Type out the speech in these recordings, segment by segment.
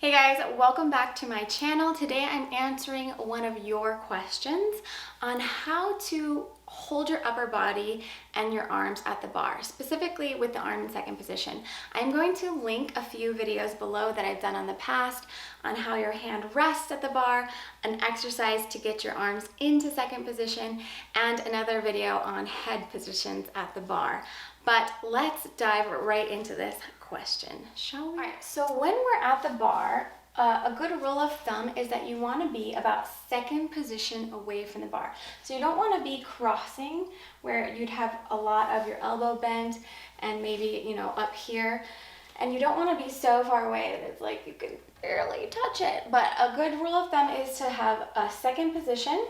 Hey guys, welcome back to my channel. Today I'm answering one of your questions on how to hold your upper body and your arms at the bar, specifically with the arm in second position. I'm going to link a few videos below that I've done in the past on how your hand rests at the bar, an exercise to get your arms into second position, and another video on head positions at the bar. But let's dive right into this question, shall we? All right, so when we're at the bar, a good rule of thumb is that you want to be about second position away from the bar. So you don't want to be crossing where you'd have a lot of your elbow bent and maybe, up here. And you don't want to be so far away that it's like you can barely touch it. But a good rule of thumb is to have a second position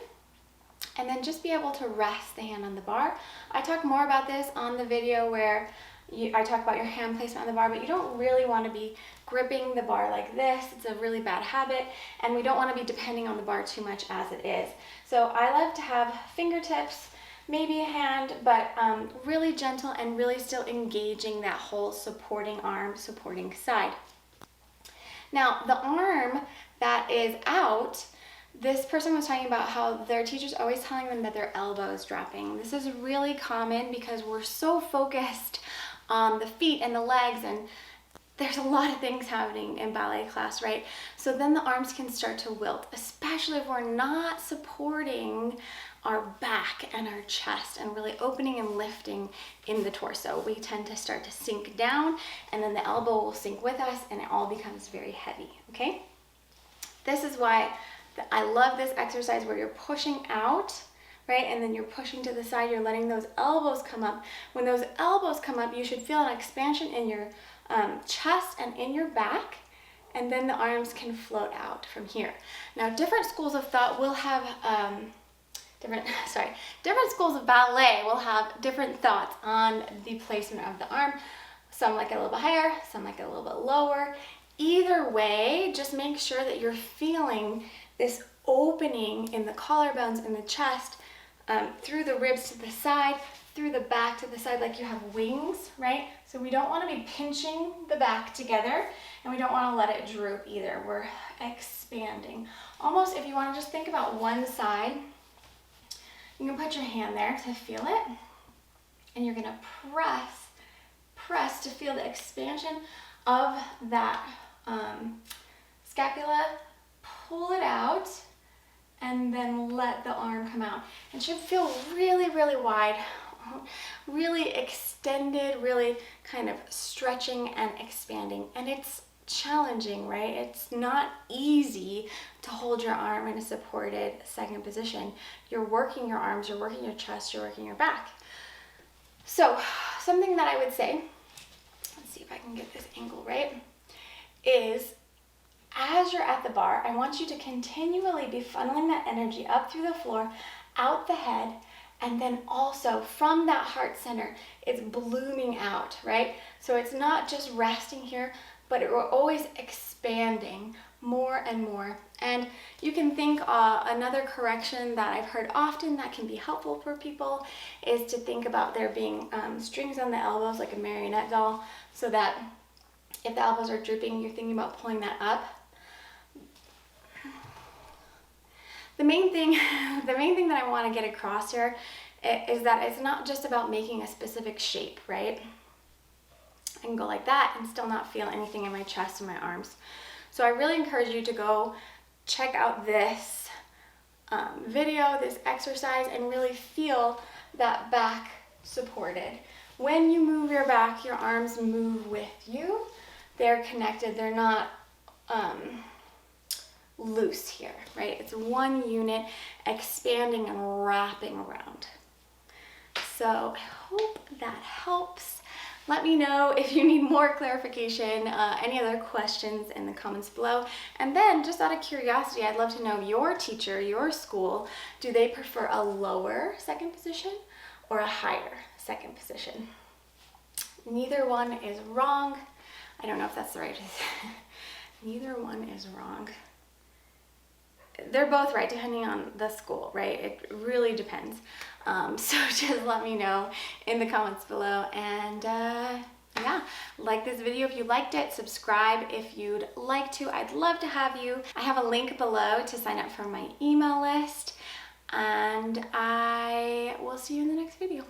and then just be able to rest the hand on the bar. I talk more about this on the video where I talk about your hand placement on the bar, but you don't really want to be gripping the bar like this. It's a really bad habit, and we don't want to be depending on the bar too much as it is. So I love to have fingertips, maybe a hand, but really gentle and really still engaging that whole supporting arm, supporting side. Now, the arm that is out, this person was talking about how their teacher's always telling them that their elbow is dropping. This is really common because we're so focused on the feet and the legs, and there's a lot of things happening in ballet class, right? So then the arms can start to wilt, especially if we're not supporting our back and our chest and really opening and lifting in the torso. We tend to start to sink down, and then the elbow will sink with us, and it all becomes very heavy, okay? This is why I love this exercise where you're pushing out, right? And then you're pushing to the side, you're letting those elbows come up. When those elbows come up, you should feel an expansion in your chest and in your back, and then the arms can float out from here. Now, different schools of thought will have, different schools of ballet will have different thoughts on the placement of the arm. Some like it a little bit higher, some like it a little bit lower. Either way, just make sure that you're feeling this opening in the collarbones and the chest, through the ribs to the side, through the back to the side, like you have wings, right? So we don't want to be pinching the back together, and we don't want to let it droop either. We're expanding. Almost, if you want to just think about one side, you can put your hand there to feel it, and you're going to press to feel the expansion of that scapula. Pull it out, and then let the arm come out. It should feel really, really wide, really extended, really kind of stretching and expanding. And it's challenging, right? It's not easy to hold your arm in a supported second position. You're working your arms, you're working your chest, you're working your back. So something that I would say, let's see if I can get this angle right, is as you're at the bar, I want you to continually be funneling that energy up through the floor, out the head, and then also from that heart center, it's blooming out, right? So it's not just resting here, but we're always expanding more and more. And you can think another correction that I've heard often that can be helpful for people is to think about there being strings on the elbows like a marionette doll, so that if the elbows are drooping, you're thinking about pulling that up. The main thing that I want to get across here is that it's not just about making a specific shape, right? I can go like that and still not feel anything in my chest and my arms. So I really encourage you to go check out this video, this exercise, and really feel that back supported. When you move your back, your arms move with you. They're connected, they're not loose here, right? It's one unit expanding and wrapping around. So I hope that helps. Let me know if you need more clarification, any other questions in the comments below. And then, just out of curiosity, I'd love to know your teacher, your school, do they prefer a lower second position or a higher second position? Neither one is wrong. I don't know if that's the right. Neither one is wrong. They're both right depending on the school, right? It really depends. So just let me know in the comments below, and yeah, like this video if you liked it, subscribe if you'd like to. I'd love to have you. I have a link below to sign up for my email list, and I will see you in the next video.